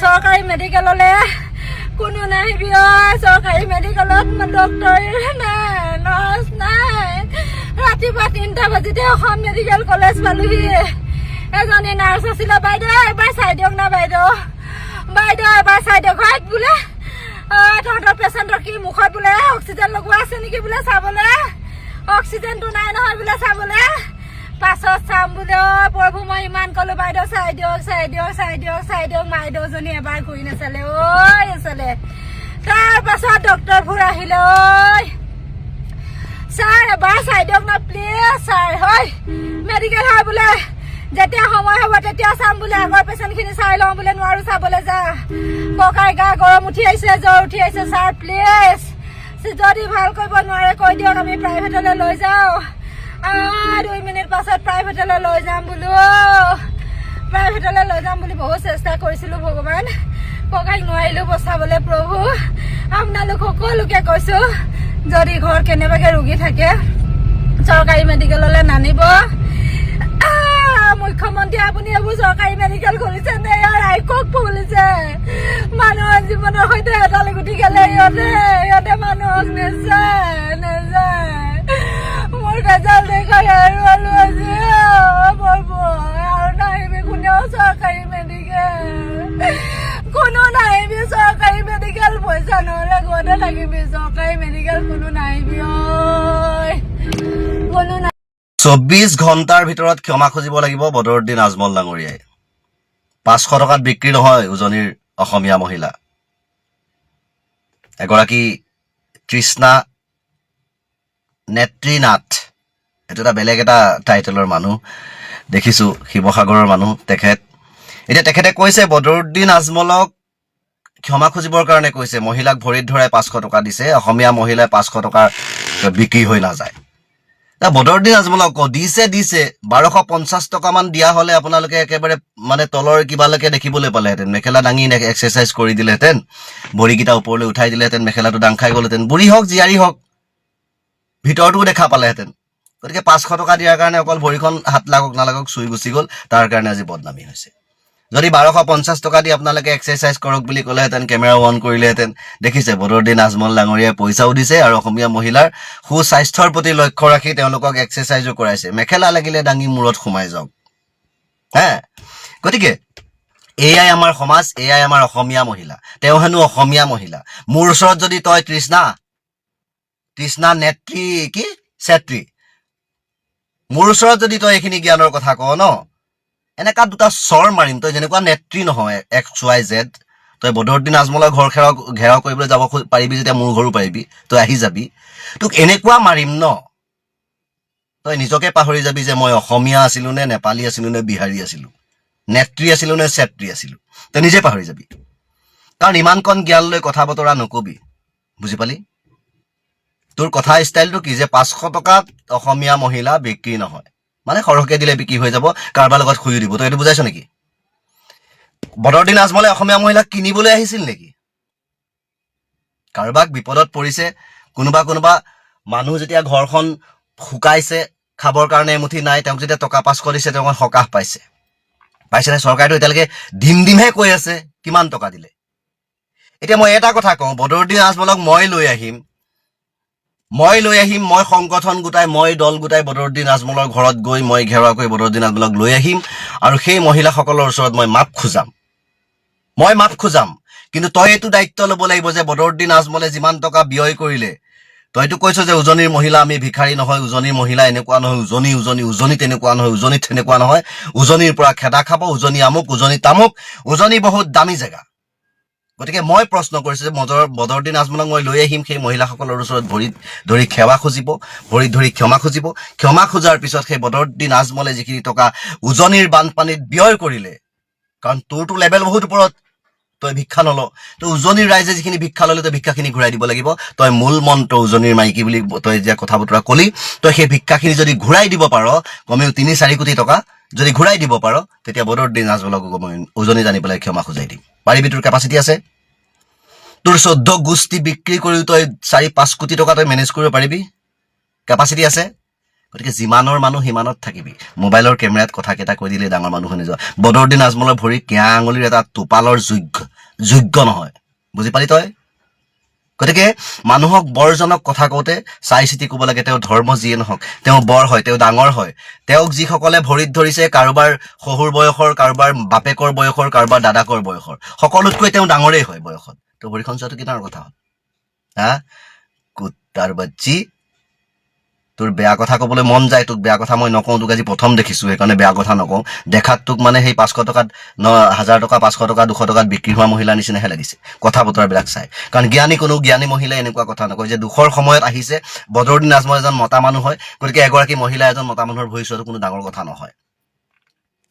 চৰকাৰী মেডিকেললৈ কোনো নাহিবি চৰকাৰী মেডিকেলত ডক্তৰ নাই নাৰ্ছ নাই ৰাতিপুৱা 3টা বাজিতে অসম মেডিকেল কলেজ পালোহি এজনী নাৰ্ছ আছিলে বাইদেউ এবাৰ চাই দিয়ক না বাইদেউ এবাৰ চাই দিয়ক ঘৰত বোলে তহঁতৰ পেচেণ্টৰ কি মুখত বোলে অক্সিজেন লগোৱা আছে নেকি বোলে চাবলৈ অক্সিজেনটো নাই নহয় বোলে চাবলৈ পাছত চাম বোলে প্ৰভু মই ইমান কলো বাইদেউ চাই দিয়ক বাইদেউজনী এবাৰ ঘূৰি নাচালে নাচালে তাৰ পাছত ডক্টৰবোৰ আহিলে ছাৰ এবাৰ চাই দিয়ক না প্লিজ ছাৰ হয় মেডিকেল হয় বোলে যেতিয়া সময় হ'ব তেতিয়া চাম বোলে আগৰ পেচেণ্টখিনি চাই লওঁ বোলে নোৱাৰো চাবলৈ যা ককাই গা গৰম উঠি আহিছে জ্বৰ উঠি আহিছে ছাৰ প্লিজ যদি ভাল কৰিব নোৱাৰে কৈ দিয়ক আমি প্ৰাইভেটলৈ লৈ যাওঁ 2 মিনিট পাছত প্ৰাইভেটলৈ লৈ যাম বুলি বহুত চেষ্টা কৰিছিলো ভগৱান ককাইক নোৱাৰিলো বচাবলৈ প্ৰভু আপোনালোক সকলোকে কৈছো যদি ঘৰত কেনেবাকে ৰোগী থাকে চৰকাৰী মেডিকেললৈ নানিব মুখ্যমন্ত্ৰী আপুনি এইবোৰ চৰকাৰী মেডিকেল খুলিছে নে ৰাইকক খুলিছে মানুহৰ জীৱনৰ সৈতে এটালে গুটি গেলে ইহঁতে মানুহক নেযায় মোৰ ৰেজাল্ট দেখাই আৰু আছে আৰু নাহিবি কোনেও চৰকাৰী মেডিকেল পইচা নহলে ঘৰতে থাকিবি চৰকাৰী মেডিকেল কোনো নাহিবি কোনো 24 ঘণ্টাৰ ভিতৰত ক্ষমা খুজিব লাগিব বদৰুদ্দিন আজমল ডাঙৰীয়াই 500 টকাত বিক্ৰী নহয় উজনিৰ অসমীয়া মহিলা এগৰাকী তৃষ্ণা নেত্ৰীনাথ এইটো এটা বেলেগ এটা টাইটেলৰ মানুহ দেখিছো শিৱসাগৰৰ মানুহ তেখেতে কৈছে বদৰুদ্দিন আজমলক ক্ষমা খুজিবৰ কাৰণে কৈছে মহিলাক ভৰিত ধৰাই 500 টকা দিছে অসমীয়া মহিলাই 500 টকাৰ বিক্ৰী হৈ নাযায় বদৰুদ্দিন আজমলক দিছে 1250 টকা মান দিয়া হলে আপোনালোকে একেবাৰে মানে তলৰ কিবালৈকে দেখিবলৈ পালেহেঁতেন মেখেলা দাঙি এক্সাৰচাইজ কৰি দিলেহেঁতেন ভৰিকেইটা ওপৰলৈ উঠাই দিলেহেঁতেন মেখেলাটো দাং খাই গ'লহেঁতেন বুঢ়ী হওক জীয়াৰী হওক ভিতৰটোও দেখা পালেহেঁতেন গতিকে 500 টকা দিয়াৰ কাৰণে অকল ভৰিখন হাত লাগক নালাগক চুই গুচি গ'ল তাৰ কাৰণে আজি বদনামী হৈছে যদি 1250 টকা দি আপোনালোকে এক্সাৰচাইজ কৰক বুলি ক'লেহেঁতেন কেমেৰা অন কৰিলেহেঁতেন দেখিছে বদৰুদ্দিন আজমল ডাঙৰীয়াই পইচাও দিছে আৰু অসমীয়া মহিলাৰ সুস্বাস্থ্যৰ প্ৰতি লক্ষ্য ৰাখি তেওঁলোকক এক্সাৰচাইজো কৰাইছে মেখেলা লাগিলে দাঙি মূৰত সোমাই যাওক গতিকে এয়াই আমাৰ সমাজ এয়াই আমাৰ অসমীয়া মহিলা তেওঁ হেনো অসমীয়া মহিলা মোৰ ওচৰত যদি তই তৃষ্ণা নেত্ৰী কি চেত্ৰী মোৰ ওচৰত যদি তই এইখিনি জ্ঞানৰ কথা কৱ ন এনেকা দুটা চৰ মাৰিম তই যেনেকুৱা নেত্ৰী নহয় XYZ তই বদৰুদ্দিন আজমলৰ ঘৰ ঘেৰাও কৰিবলৈ যাব পাৰিবি যেতিয়া মোৰ ঘৰো পাৰিবি তই আহি যাবি তোক এনেকুৱা মাৰিম ন তই নিজকে পাহৰি যাবি যে মই অসমীয়া আছিলো নে নেপালী আছিলো নে বিহাৰী আছিলো নেত্ৰী আছিলো নে চেত্ৰী আছিলো তই নিজে পাহৰি যাবি কাৰণ ইমানকণ জ্ঞান লৈ কথা বতৰা নকবি বুজি পালি তোৰ কথা ষ্টাইলটো কি যে 500 টকাত অসমীয়া মহিলা বিক্ৰী নহয় মানে সৰহকে দিলে বিক্ৰী হৈ যাব কাৰোবাৰ লগত খুলি দিব তই এইটো বুজাইছ নেকি বদৰুদ্দিন আজমলে অসমীয়া মহিলাক কিনিবলৈ আহিছিল নেকি কাৰোবাক বিপদত পৰিছে কোনোবা মানুহ যেতিয়া ঘৰখন শুকাইছে খাবৰ কাৰণে এমুঠি নাই তেওঁক যেতিয়া টকা 500 দিছে তেওঁ সকাহ পাইছেনে চৰকাৰেতো এতিয়ালৈকে ধিমহে কৈ আছে কিমান টকা দিলে এতিয়া মই এটা কথা কওঁ বদৰুদ্দিন আজমলক মই লৈ আহিম মই সংগঠন গোটাই মই দল গোটাই বদৰুদ্দিন আজমলৰ ঘৰত গৈ মই ঘেৰাও কৰি বদৰুদ্দিন আজমলক লৈ আহিম আৰু সেই মহিলাসকলৰ ওচৰত মই মাপ খুজাম কিন্তু তই এইটো দায়িত্ব ল'ব লাগিব যে বদৰুদ্দিন আজমলে যিমান টকা ব্যয় কৰিলে তইতো কৈছ যে উজনিৰ মহিলা আমি ভিখাৰী নহয় উজনিৰ মহিলা এনেকুৱা নহয় উজনি তেনেকুৱা নহয় উজনিত তেনেকুৱা নহয় উজনিৰ পৰা খেদা খাব উজনি আমুক উজনি তামুক উজনি বহুত দামী জেগা গতিকে মই প্ৰশ্ন কৰিছো যে বদৰুদ্দিন আজমলক মই লৈ আহিম সেই মহিলাসকলৰ ওচৰত ভৰিত ধৰি ভৰিত ধৰি ক্ষমা খোজাৰ পিছত সেই বদৰুদ্দিন আজমলে যিখিনি টকা উজনিৰ বানপানীত ব্যয় কৰিলে কাৰণ তোৰটো লেভেল বহুত ওপৰত তই ভিক্ষা নল তই উজনিৰ ৰাইজে যিখিনি ভিক্ষা ল'লে তই ভিক্ষাখিনি ঘূৰাই দিব লাগিব তই মূল মন্ত্ৰ উজনিৰ মাইকী বুলি তই যেতিয়া কথা বতৰা কলি তই সেই ভিক্ষাখিনি যদি ঘূৰাই দিব পাৰ কমেও 3-4 কোটি টকা যদি ঘূৰাই দিব পাৰ তেতিয়া বদৰুদ্দিন আজমলক উজনি জানি পেলাই ক্ষমা খুজাই দিম পাৰিবি তোৰ কেপাচিটি আছে তোৰ 14 গোষ্ঠী বিক্ৰী কৰি তই 4-5 কোটি টকা তই মেনেজ কৰিব পাৰিবি কেপাচিটি আছে গতিকে যিমানৰ মানুহ সিমানত থাকিবি মোবাইলৰ কেমেৰাত কথাকেইটা কৈ দিলে ডাঙৰ মানুহ শুনি যোৱা বদৰুদ্দিন আজমলৰ ভৰি কেঁয়া আঙুলিৰ এটা টোপালৰ যোগ্য নহয় বুজি পালি তই গতিকে মানুহক বৰজনক কথা কওঁতে চাই চিতি ক'ব লাগে তেওঁ ধৰ্ম যিয়ে নহওক তেওঁ বৰ হয় তেওঁ ডাঙৰ হয় তেওঁক যিসকলে ভৰিত ধৰিছে কাৰোবাৰ শহুৰ বয়সৰ কাৰোবাৰ বাপেকৰ বয়সৰ কাৰোবাৰ দাদাকৰ বয়সৰ সকলোতকৈ তেওঁ ডাঙৰেই হয় বয়সত তো ভৰিখন চোৱাটো কি ডাঙৰ কথা হ'ল হা কুত্তাৰ বাচ্চি তোৰ বেয়া কথা ক'বলৈ মন যায় তোক বেয়া কথা মই নকওঁ তোক আজি প্ৰথম দেখিছোঁ সেইকাৰণে বেয়া কথা নকওঁ দেখাত তোক মানে সেই 500 টকাত 1000 টকা 500 টকা 200 টকাত বিক্ৰী হোৱা মহিলা নিচিনাহে লাগিছে কথা বতৰাবিলাক চাই কাৰণ কোনো জ্ঞানী মহিলাই এনেকুৱা কথা নকয় যে দুখৰ সময়ত আহিছে বদৰুদ্দিন আজমল এজন মতা মানুহ হয় গতিকে এগৰাকী মহিলা এজন মতা মানুহৰ ভৰি চোৱাটো কোনো ডাঙৰ কথা নহয়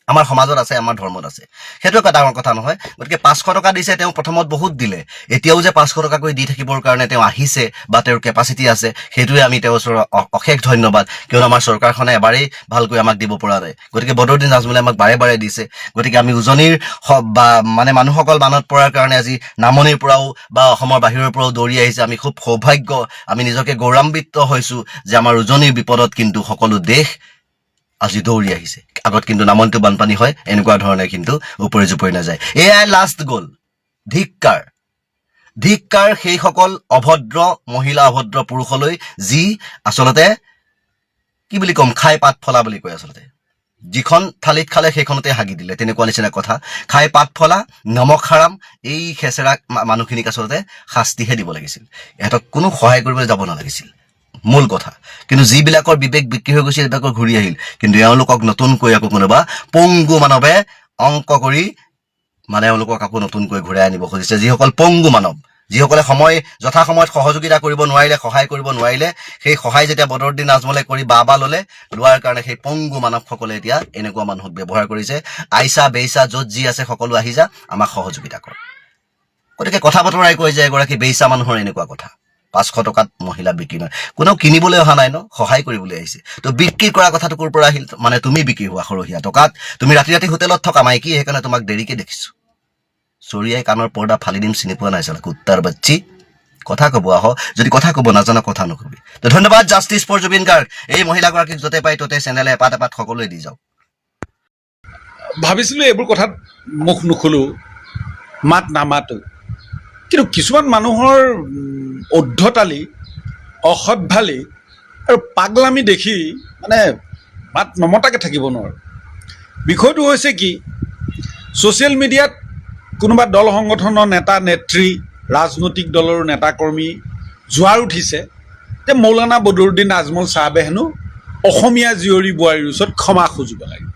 আমাৰ সমাজত আছে আমাৰ ধৰ্মত আছে সেইটো এটা ডাঙৰ কথা নহয় গতিকে 500 টকা দিছে তেওঁ প্ৰথমত বহুত দিলে এতিয়াও যে 500 টকা কৰি দি থাকিবৰ কাৰণে তেওঁ আহিছে বা তেওঁৰ কেপাচিটি আছে সেইটোৱে আমি তেওঁৰ অশেষ ধন্যবাদ কিয়নো আমাৰ চৰকাৰখনে এবাৰেই ভালকৈ আমাক দিব পৰা নাই গতিকে বদৰুদ্দিন আজমলে আমাক বাৰে বাৰে দিছে গতিকে আমি উজনিৰ বা মানে মানুহসকল বানত পৰাৰ কাৰণে আজি নামনিৰ পৰাও বা অসমৰ বাহিৰৰ পৰাও দৌৰি আহিছে আমি খুব সৌভাগ্য আমি নিজকে গৌৰৱান্বিত হৈছোঁ যে আমাৰ উজনিৰ বিপদত কিন্তু সকলো দেশ আজি দৌৰি আহিছে আগত কিন্তু নামনিটো বানপানী হয় এনেকুৱা ধৰণে কিন্তু উপৰি জুপৰি নাযায় এয়াই লাষ্ট গ'ল ধিক্কাৰ সেইসকল অভদ্ৰ মহিলা অভদ্ৰ পুৰুষলৈ যি আচলতে কি বুলি ক'ম খাই পাত ফলা বুলি কয় আচলতে যিখন থালিত খালে সেইখনতে হাগি দিলে তেনেকুৱা নিচিনা কথা খাই পাত ফলা নমক হাৰাম এই খেচেৰা মানুহখিনিক আচলতে শাস্তিহে দিব লাগিছিল ইহঁতক কোনো সহায় কৰিবলৈ যাব নালাগিছিল মূল কথা কিন্তু যিবিলাকৰ বিবেক বিক্ৰী হৈ গৈছে এইবিলাকৰ ঘূৰি আহিল কিন্তু এওঁলোকক নতুনকৈ আকৌ কোনোবা পংগু মানৱে অংক কৰি মানে এওঁলোকক আকৌ নতুনকৈ ঘূৰাই আনিব খুজিছে যিসকল পংগু মানৱ যিসকলে যথা সময়ত সহযোগিতা কৰিব নোৱাৰিলে সহায় কৰিব নোৱাৰিলে সেই সহায় যেতিয়া বদৰুদ্দিন আজমলে কৰি বা লোৱাৰ কাৰণে সেই পংগু মানৱসকলে এতিয়া এনেকুৱা মানুহক ব্যৱহাৰ কৰিছে আইচা বেইচা য'ত যি আছে সকলো আহি যা আমাক সহযোগিতা কৰ গতিকে কথা বতৰাই কৈ যে এগৰাকী বেইচা মানুহৰ এনেকুৱা কথা 500 টকাত মহিলা বিক্ৰী নহয় কোনেও কিনিবলৈ অহা নাই ন সহায় কৰিবলৈ আহিছে তো বিক্ৰী কৰা কথাটো ক'ৰ পৰা আহিল মানে তুমি বিক্ৰী হোৱা সৰহীয়া টকাত তুমি ৰাতি হোটেলত থকা মাইকী সেইকাৰণে তোমাক দেৰিকে দেখিছো চৰিয়াই কাণৰ পৰ্দা ফালি দিম চিনি পোৱা নাই চালা কুত্তাৰ বাচ্চি কথা ক'ব আহ যদি কথা ক'ব নাজানা কথা নকবি তো ধন্যবাদ জাষ্টিছ ফৰ জুবিন গাৰ্গ এই মহিলাগৰাকীক য'তে পাই ত'তে চেনেলে এপাত সকলোৱে দি যাওক ভাবিছিলোঁ এইবোৰ কথাত মুখ নুখুলো মাত নামাতো কিন্তু কিছুমান মানুহৰ অধ্যতালি অসভ্যালি আৰু পাগলামি দেখি মানে মাত নমতাকৈ থাকিব নোৱাৰোঁ বিষয়টো হৈছে কি ছ'চিয়েল মিডিয়াত কোনোবা দল সংগঠনৰ নেতা নেত্ৰী ৰাজনৈতিক দলৰ নেতাকৰ্মী জোৱাৰ উঠিছে যে মৌলানা বদৰুদ্দিন আজমল চাহাবে হেনো অসমীয়া জীয়ৰী বোৱাৰীৰ ওচৰত ক্ষমা খুজিব লাগে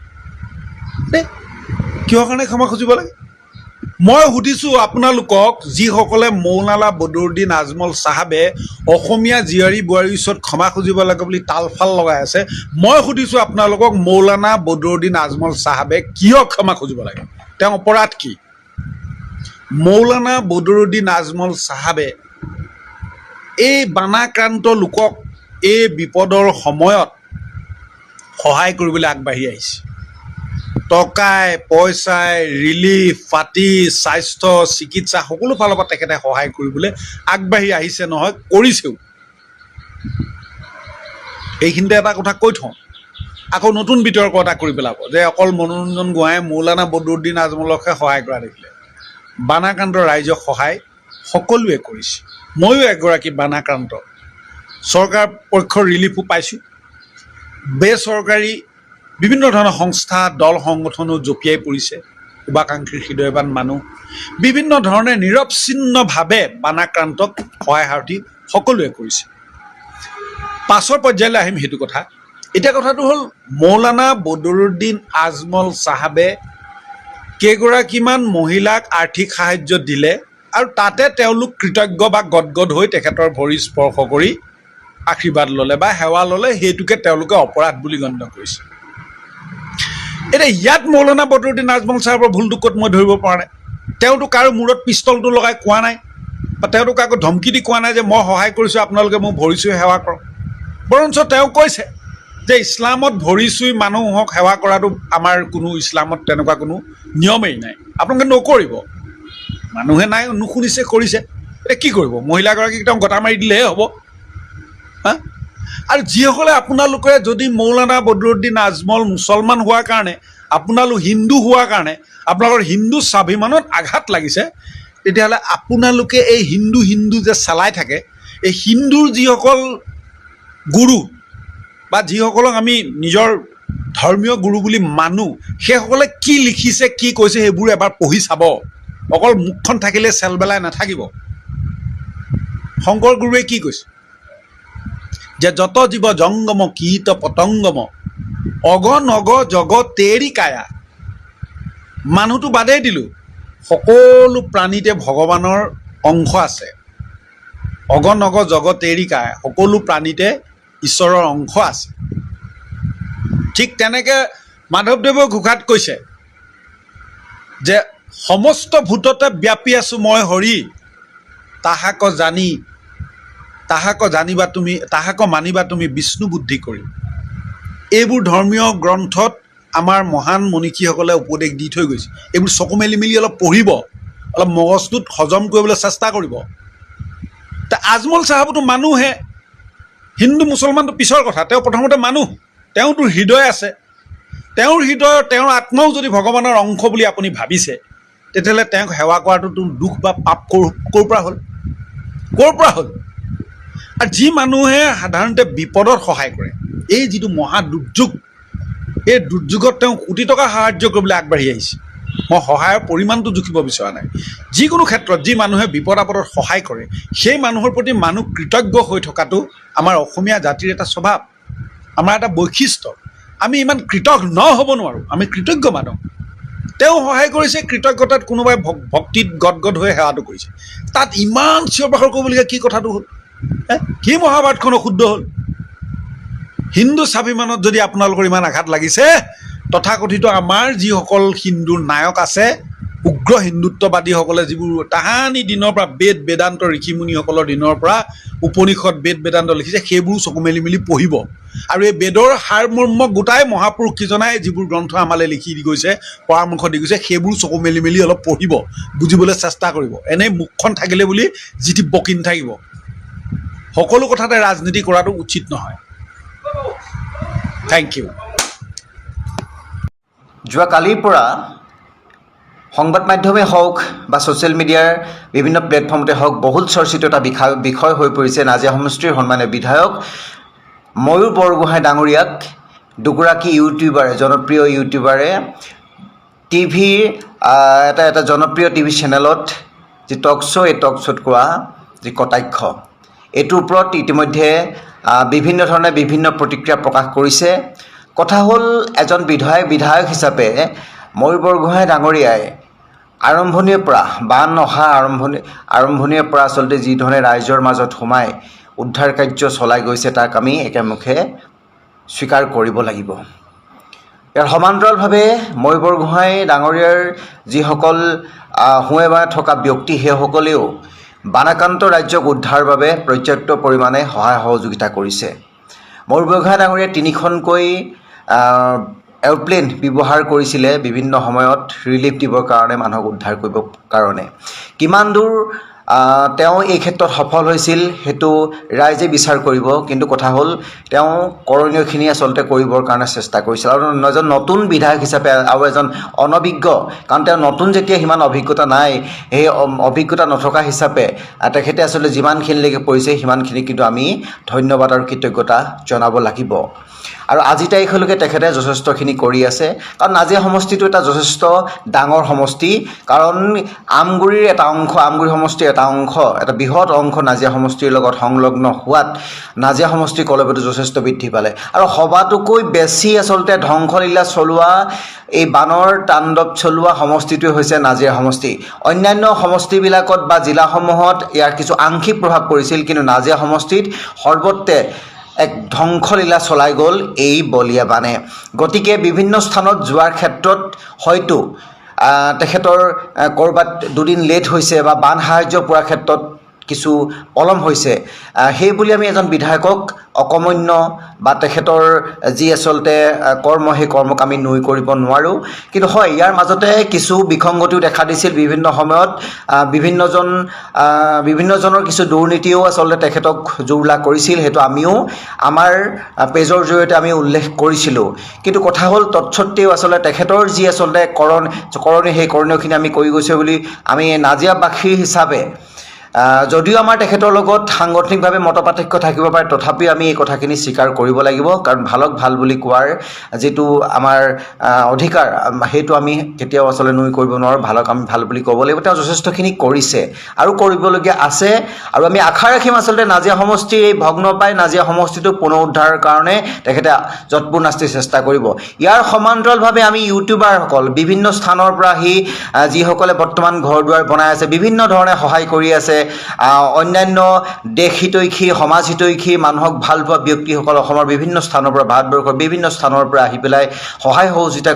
কিহৰ কাৰণে ক্ষমা খুজিব লাগে মই সুধিছোঁ আপোনালোকক যিসকলে মৌলানা বদৰুদ্দিন আজমল চাহাবে অসমীয়া জীয়ৰী বোৱাৰীৰ ওচৰত ক্ষমা খুজিব লাগে বুলি তালফাল লগাই আছে মই সুধিছোঁ আপোনালোকক মৌলানা বদৰুদ্দিন আজমল চাহাবে কিয় ক্ষমা খুজিব লাগে তেওঁ অপৰাধ কি মৌলানা বদৰুদ্দিন আজমল চাহাবে এই বানাক্ৰান্ত লোকক এই বিপদৰ সময়ত সহায় কৰিবলৈ আগবাঢ়ি আহিছে টকাই পইচাই ৰিলিফ পাতি স্বাস্থ্য চিকিৎসা সকলো ফালৰ পৰা তেখেতে সহায় কৰিবলৈ আগবাঢ়ি আহিছে নহয় কৰিছেও এইখিনিতে এটা কথা কৈ থওঁ আকৌ নতুন বিতৰ্ক এটা কৰি পেলাব যে অকল মনোৰঞ্জন গোহাঁয়ে মৌলানা বদৰুদ্দিন আজমলকহে সহায় কৰা দেখিলে বানাক্ৰান্ত ৰাইজক সহায় সকলোৱে কৰিছে ময়ো এগৰাকী বানাক্ৰান্ত চৰকাৰ পক্ষৰ ৰিলিফো পাইছোঁ বেচৰকাৰী বিভিন্ন ধৰণৰ সংস্থা দল সংগঠনো জঁপিয়াই পৰিছে শুভাকাংক্ষীৰ হৃদয়বান মানুহ বিভিন্ন ধৰণে নিৰৱচ্ছিন্নভাৱে বানাক্ৰান্তক সহায় সাৰথি সকলোৱে কৰিছে পাছৰ পৰ্যায়লৈ আহিম সেইটো কথা এতিয়া কথাটো হ'ল মৌলানা বদৰুদ্দিন আজমল চাহাবে কেইগৰাকীমান মহিলাক আৰ্থিক সাহায্য দিলে আৰু তাতে তেওঁলোক কৃতজ্ঞ বা গদগদ হৈ তেখেতৰ ভৰি স্পৰ্শ কৰি আশীৰ্বাদ ল'লে বা সেৱা ল'লে সেইটোকে তেওঁলোকে অপৰাধ বুলি গণ্য কৰিছে এতিয়া ইয়াত মৌলানা বদৰুদ্দিন আজমল চাহাবৰ ভুলটো ক'ত মই ধৰিব পৰা নাই তেওঁতো কাৰো মূৰত পিষ্টলটো লগাই কোৱা নাই বা তেওঁতো কাকো ধমকি দি কোৱা নাই যে মই সহায় কৰিছোঁ আপোনালোকে মোক ভৰি চুই সেৱা কৰক বৰঞ্চ তেওঁ কৈছে যে ইছলামত ভৰি চুই মানুহক সেৱা কৰাটো আমাৰ কোনো ইছলামত তেনেকুৱা কোনো নিয়মেই নাই আপোনালোকে নকৰিব মানুহে নাই নুশুনিছে কৰিছে এতিয়া কি কৰিব মহিলাগৰাকীক তেওঁ গটা মাৰি দিলেহে হ'ব হা আৰু যিসকলে আপোনালোকে যদি মৌলানা বদৰুদ্দিন আজমল মুছলমান হোৱাৰ কাৰণে, আপোনালোক হিন্দু হোৱাৰ কাৰণে আপোনালোকৰ হিন্দু স্বাভিমানত আঘাত লাগিছে, তেতিয়াহ'লে আপোনালোকে এই হিন্দু যে চলাই থাকে, এই হিন্দুৰ যিসকল গুৰু বা যিসকলক আমি নিজৰ ধৰ্মীয় গুৰু বুলি মানো, সেইসকলে কি লিখিছে কি কৈছে সেইবোৰ এবাৰ পঢ়ি চাব। অকল মুখখন থাকিলে চেলবেলাই নাথাকিব। শংকৰ গুৰুৱে কি কৈছে যে যত জীৱ জংগম কীট পতংগম অগনগ জগতেৰি কায়া। মানুহটো বাদেই দিলোঁ, সকলো প্ৰাণীতে ভগৱানৰ অংশ আছে। অগনগ জগতেৰি কায়া, সকলো প্ৰাণীতে ঈশ্বৰৰ অংশ আছে। ঠিক তেনেকৈ মাধৱদেৱে ঘোষাত কৈছে যে সমস্ত ভূততে ব্যাপী আছোঁ মই হৰি, তাহাক জানিবা তুমি, তাহাক মানিবা তুমি বিষ্ণু বুদ্ধি কৰি। এইবোৰ ধৰ্মীয় গ্ৰন্থত আমাৰ মহান মনীষীসকলে উপদেশ দি থৈ গৈছে। এইবোৰ চকু মেলি অলপ পঢ়িব, অলপ মগজটোত হজম কৰিবলৈ চেষ্টা কৰিব। আজমল চাহাবতো মানুহে, হিন্দু মুছলমানটো পিছৰ কথা, তেওঁ প্ৰথমতে মানুহ। তেওঁতো হৃদয় আছে, তেওঁৰ হৃদয়ৰ তেওঁৰ আত্মাও যদি ভগৱানৰ অংশ বুলি আপুনি ভাবিছে, তেতিয়াহ'লে তেওঁক সেৱা কৰাটোতো দুখ বা পাপ ক'ৰ পৰা হ'ল? আৰু যি মানুহে সাধাৰণতে বিপদত সহায় কৰে, এই যিটো মহা দুৰ্যোগ, এই দুৰ্যোগত তেওঁ কোটি টকা সাহাৰ্য কৰিবলৈ আগবাঢ়ি আহিছে। মই সহায়ৰ পৰিমাণটো জুখিব বিচৰা নাই। যিকোনো ক্ষেত্ৰত যি মানুহে বিপদ আপদত সহায় কৰে, সেই মানুহৰ প্ৰতি মানুহ কৃতজ্ঞ হৈ থকাটো আমাৰ অসমীয়া জাতিৰ এটা স্বভাৱ, আমাৰ এটা বৈশিষ্ট্য। আমি ইমান কৃতজ্ঞ হ'ব নোৱাৰোঁ, আমি কৃতজ্ঞ মানুহ। তেওঁ সহায় কৰিছে, কৃতজ্ঞতাত কোনোবাই ভক্তিত গদগদ হৈ সেৱাটো কৰিছে। তাত ইমান চিঞৰ বাখৰ কৰিবলগীয়া কি কথাটো হ'ল? কি মহাভাৰতখন অশুদ্ধ হ'ল? হিন্দু স্বাভিমানত যদি আপোনালোকৰ ইমান আঘাত লাগিছে, তথাকথিত আমাৰ যিসকল হিন্দুৰ নায়ক আছে, উগ্ৰ হিন্দুত্ববাদীসকলে যিবোৰ তাহানি দিনৰ পৰা বেদান্ত ঋষিমুনিসকলৰ দিনৰ পৰা উপনিষদ বেদান্ত লিখিছে, সেইবোৰ চকু মেলি পঢ়িব। আৰু এই বেদৰ সাৰমৰ্ম গোটাই মহাপুৰুষকেইজনাই যিবোৰ গ্ৰন্থ আমালৈ লিখি দি গৈছে, পৰামৰ্শ দি গৈছে, সেইবোৰ চকু মেলি অলপ পঢ়িব, বুজিবলৈ চেষ্টা কৰিব। এনেই মুখখন থাকিলে বুলি যিটি বকি নাথাকিব। সকলো কথাতে ৰাজনীতি কৰাটো উচিত নহয়। Thank you. যোৱা কালিৰ পৰা সংবাদ মাধ্যমে হওক বা ছ'চিয়েল মিডিয়াৰ বিভিন্ন প্লেটফৰ্মতে হওক বহুল চৰ্চিত এটা বিষয় হৈ পৰিছে নাজিৰা সমষ্টিৰ সন্মানীয় বিধায়ক ময়ূৰ বৰগোহাঁই ডাঙৰীয়াক দুগৰাকী জনপ্ৰিয় ইউটিউবাৰে টিভিৰ এটা জনপ্ৰিয় টিভি চেনেলত যি টক শ্ব', এই টক শ্ব'ত কোৱা যি কটাক্ষ, এইটোৰ ওপৰত ইতিমধ্যে বিভিন্ন ধৰণে বিভিন্ন প্ৰতিক্ৰিয়া প্ৰকাশ কৰিছে। কথা হ'ল, এজন বিধায়ক হিচাপে ময়ূৰ বৰগোহাঁই ডাঙৰীয়াই আৰম্ভণিৰ পৰা বান অহা আৰম্ভণিৰ পৰা আচলতে যিধৰণে ৰাইজৰ মাজত সোমাই উদ্ধাৰ কাৰ্য চলাই গৈছে, তাক আমি একেমুখে স্বীকাৰ কৰিব লাগিব। ইয়াৰ সমান্তৰালভাৱে ময়ূৰ বৰগোহাঁই ডাঙৰীয়াৰ যিসকল সোঁৱে বাৱে থকা ব্যক্তি, সেইসকলেও বানাক্ৰান্ত ৰাজ্যক উদ্ধাৰৰ বাবে পৰ্যাপ্ত পৰিমাণে সহায় সহযোগিতা কৰিছে। ময়ূৰ বৰগোহাঁই ডাঙৰীয়াই 3খনকৈ এৰোপ্লেন ব্যৱহাৰ কৰিছিলে বিভিন্ন সময়ত ৰিলিফ দিবৰ কাৰণে, মানুহক উদ্ধাৰ কৰিবৰ কাৰণে। কিমান দূৰ তেওঁ এই ক্ষেত্ৰত সফল হৈছিল সেইটো ৰাইজে বিচাৰ কৰিব। কিন্তু কথা হ'ল, তেওঁ কৰণীয়খিনি আচলতে কৰিবৰ কাৰণে চেষ্টা কৰিছিল। আৰু এজন নতুন বিধায়ক হিচাপে আৰু এজন অনভিজ্ঞ, কাৰণ তেওঁ নতুন যেতিয়া সিমান অভিজ্ঞতা নাই, সেই অভিজ্ঞতা নথকা হিচাপে তেখেতে আচলতে যিমানখিনিলৈকে পৰিছে সিমানখিনি কিন্তু আমি ধন্যবাদ আৰু কৃতজ্ঞতা জনাব লাগিব। আৰু আজি তাৰিখলৈকে তেখেতে যথেষ্টখিনি কৰি আছে, কাৰণ নাজিৰা সমষ্টিটো এটা যথেষ্ট ডাঙৰ সমষ্টি। কাৰণ আমগুৰিৰ এটা অংশ, আমগুৰি সমষ্টিৰ এটা অংশ, এটা বৃহৎ অংশ নাজিৰা সমষ্টিৰ লগত সংলগ্ন হোৱাত নাজিৰা সমষ্টিৰ কলবেটো যথেষ্ট বৃদ্ধি পালে। আৰু সবাতোকৈ বেছি আচলতে ধ্বংসলীলা চলোৱা, এই বানৰ তাণ্ডৱ চলোৱা সমষ্টিটোৱে হৈছে নাজিৰা সমষ্টি। অন্যান্য সমষ্টিবিলাকত বা জিলাসমূহত ইয়াৰ কিছু আংশিক প্ৰভাৱ পৰিছিল, কিন্তু নাজিৰা সমষ্টিত সৰ্বত্ৰে এক ধ্বংসলীলা চলাই গ'ল এই বলিয়া বানে। গতিকে বিভিন্ন স্থানত যোৱাৰ ক্ষেত্ৰত হয়তো তেখেতৰ ক'ৰবাত দুদিন লেট হৈছে বা বান সাহাৰ্য পোৱাৰ ক্ষেত্ৰত কিছু পলম হৈছে সেই বুলি আমি এজন বিধায়কক অকমন্য বা তেখেতৰ যি আচলতে কৰ্ম সেই কৰ্মক আমি নুই কৰিব নোৱাৰোঁ কিন্তু হয় ইয়াৰ মাজতে কিছু বিসংগতিও দেখা দিছিল বিভিন্ন সময়ত বিভিন্নজনৰ কিছু দুৰ্নীতিও আচলতে তেখেতক জুৰুলা কৰিছিল সেইটো আমিও আমাৰ পেজৰ জৰিয়তে আমি উল্লেখ কৰিছিলোঁ কিন্তু কথা হ'ল তৎসত্ত্বেও আচলতে তেখেতৰ যি আচলতে কৰণীয় সেই কৰণীয়খিনি আমি কৰি গৈছোঁ বুলি আমি নাজিৰাবাসী হিচাপে যদিও আমাৰ তেখেতৰ লগত সাংগঠনিকভাৱে মতপাৰ্থক্য থাকিব পাৰে তথাপিও আমি এই কথাখিনি স্বীকাৰ কৰিব লাগিব কাৰণ ভালক ভাল বুলি কোৱাৰ যিটো আমাৰ অধিকাৰ সেইটো আমি কেতিয়াও আচলতে নুই কৰিব নোৱাৰোঁ ভালক আমি ভাল বুলি ক'ব লাগিব তেওঁ যথেষ্টখিনি কৰিছে আৰু কৰিবলগীয়া আছে আৰু আমি আশা ৰাখিম আচলতে নাজিৰা সমষ্টিৰ এই ভগ্নপ্ৰায় নাজিৰা সমষ্টিটো পুনৰুদ্ধাৰৰ কাৰণে তেখেতে যৎপূৰ্ণাস্তি চেষ্টা কৰিব ইয়াৰ সমান্তৰালভাৱে আমি ইউটিউবাৰসকল বিভিন্ন স্থানৰ পৰা আহি যিসকলে বৰ্তমান ঘৰ দুৱাৰ বনাই আছে বিভিন্ন ধৰণে সহায় কৰি আছে অন্যান্য দেশ হিতৈষী সমাজ হিতৈষী মানুহক ভাল পোৱা ব্যক্তিসকল অসমৰ বিভিন্ন স্থানৰ পৰা ভাৰতবৰ্ষৰ বিভিন্ন স্থানৰ পৰা আহি পেলাই সহায় সহযোগিতা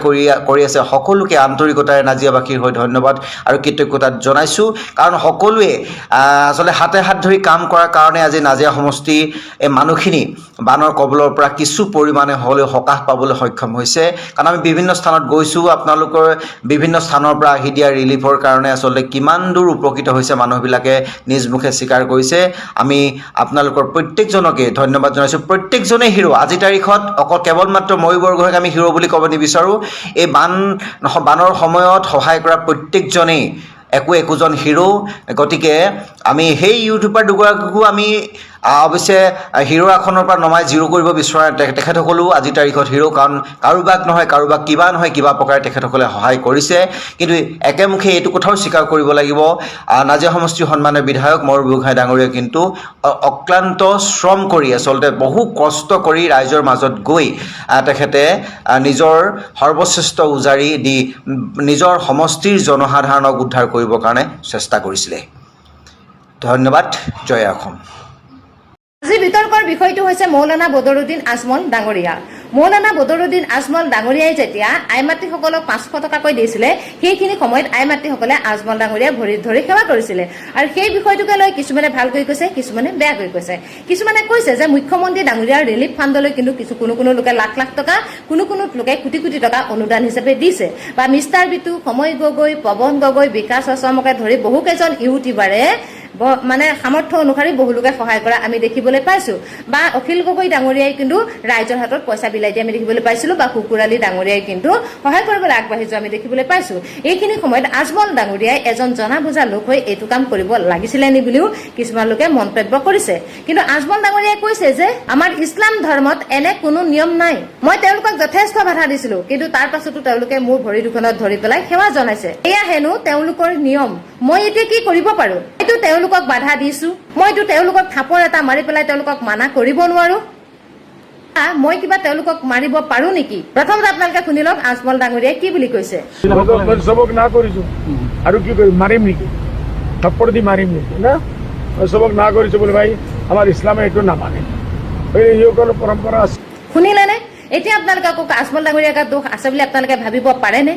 কৰি আছে সকলোকে আন্তৰিকতাৰে নাজিৰাবাসীৰ হৈ ধন্যবাদ আৰু কৃতজ্ঞতা জনাইছোঁ কাৰণ সকলোৱে আচলতে হাতে হাত ধৰি কাম কৰাৰ কাৰণে আজি নাজিৰা সমষ্টি এই মানুহখিনি বানৰ কবলৰ পৰা কিছু পৰিমাণে হ'লেও সকাহ পাবলৈ সক্ষম হৈছে কাৰণ আমি বিভিন্ন স্থানত গৈছোঁ আপোনালোকৰ বিভিন্ন স্থানৰ পৰা আহি দিয়া ৰিলিফৰ কাৰণে আচলতে কিমান দূৰ উপকৃত হৈছে মানুহবিলাকে নিজ মুখে স্বীকাৰ কৰিছে আমি আপোনালোকৰ প্ৰত্যেকজনকে ধন্যবাদ জনাইছোঁ প্ৰত্যেকজনে হিৰো আজি তাৰিখত অকল কেৱল মাত্ৰ মই বৰগোহাঁইক আমি হিৰো বুলি ক'ব নিবিচাৰোঁ এই বানৰ সময়ত সহায় কৰা প্ৰত্যেকজনেই একোজন হিৰো গতিকে আমি সেই ইউটিউবাৰ দুগৰাকীকো আমি অৱশ্যে হিৰো আসনৰ পৰা নমাই জিৰো কৰিব বিচৰা তেখেতসকলেও আজি তাৰিখত হিৰো কাৰণ কাৰোবাক নহয় কাৰোবাক কিবা নহয় কিবা প্ৰকাৰে তেখেতসকলে সহায় কৰিছে কিন্তু একেমুখে এইটো কথাও স্বীকাৰ কৰিব লাগিব নাজিৰা সমষ্টিৰ সন্মানীয় বিধায়ক ময়ূৰ বুৰগোহাঁই ডাঙৰীয়াই কিন্তু অক্লান্ত শ্ৰম কৰি আচলতে বহু কষ্ট কৰি ৰাইজৰ মাজত গৈ তেখেতে নিজৰ সৰ্বশ্ৰেষ্ঠ উজাৰি দি নিজৰ সমষ্টিৰ জনসাধাৰণক উদ্ধাৰ কৰিবৰ কাৰণে চেষ্টা কৰিছিলে ধন্যবাদ জয় অসম আজি বিতৰ্কৰ বিষয়টো হৈছে মৌলানা বদৰুদ্দিন আজমল ডাঙৰীয়া মৌলানা বদৰুদ্দিন আজমল ডাঙৰীয়াই যেতিয়া আইমাতৃসকলক 500 টকাকৈ দিছিলে সেইখিনি সময়ত আইমাতৃসকলে আজমল ডাঙৰীয়া ভৰিত ধৰি সেৱা কৰিছিলে আৰু সেই বিষয়টোকে লৈ কিছুমানে ভালকৈ কৈছে কিছুমানে বেয়াকৈ কৈছে কিছুমানে কৈছে যে মুখ্যমন্ত্ৰী ডাঙৰীয়াৰ ৰিলিফ ফাণ্ডলৈ কিন্তু কোনো লোকে লাখ টকা কোনো লোকে কোটি টকা অনুদান হিচাপে দিছে বা মিষ্টাৰ বিটু সময় গগৈ পৱন গগৈ বিকাশ আশ্ৰমকে ধৰি বহুকেইজন ইউটিউবাৰে মানে সামৰ্থ্য অনুসাৰে বহু লোকে সহায় কৰা আমি দেখিবলৈ পাইছো বা অখিল গগৈ ডাঙৰীয়াই কিন্তু ৰাইজৰ হাতত পইচা বিলাই দিয়া আমি দেখিবলৈ পাইছিলো বা কুকুৰালী ডাঙৰীয়াই কিন্তু সহায় কৰিবলৈ আগবাঢ়ি যোৱা আমি দেখিবলৈ পাইছো এইখিনি সময়ত আজমল ডাঙৰীয়াই এজন জনা বুজা লোক হৈ এইটো কাম কৰিব লাগিছিলে নি বুলিও কিছুমান লোকে মন্তব্য কৰিছে কিন্তু আজমল ডাঙৰীয়াই কৈছে যে আমাৰ ইছলাম ধৰ্মত এনে কোনো নিয়ম নাই মই তেওঁলোকক যথেষ্ট বাধা দিছিলো কিন্তু তাৰ পাছতো তেওঁলোকে মোৰ ভৰি দুখনত ধৰি পেলাই সেৱা জনাইছে এয়া হেনো তেওঁলোকৰ নিয়ম মই এতিয়া কি কৰিব পাৰো এইটো তেওঁলোকক বাধা দিছো মইতো তেওঁলোকক থাপৰ এটা মাৰি পেলাই তেওঁলোকক মানা কৰিব নোৱাৰো মই কিবা তেওঁলোকক মাৰিব পাৰো নেকি প্ৰথমতে আপোনালোকে শুনি লওক আজমল ডাঙৰীয়াই কি বুলি কৈছে সবক না কৰিছো আৰু কি কৰিম মাৰিম নেকি থাপ্পৰ দি মাৰিম নেকি না সবক না কৰিছো বুলি ভাই আমাৰ ইছলামে এইটো নামানে এইসকল পৰম্পৰা আছে শুনিলেনে এতিয়া আপোনালোকে আকৌ আজমল ডাঙৰীয়াৰ গাত দোষ আছে বুলি আপোনালোকে ভাবিব পাৰেনে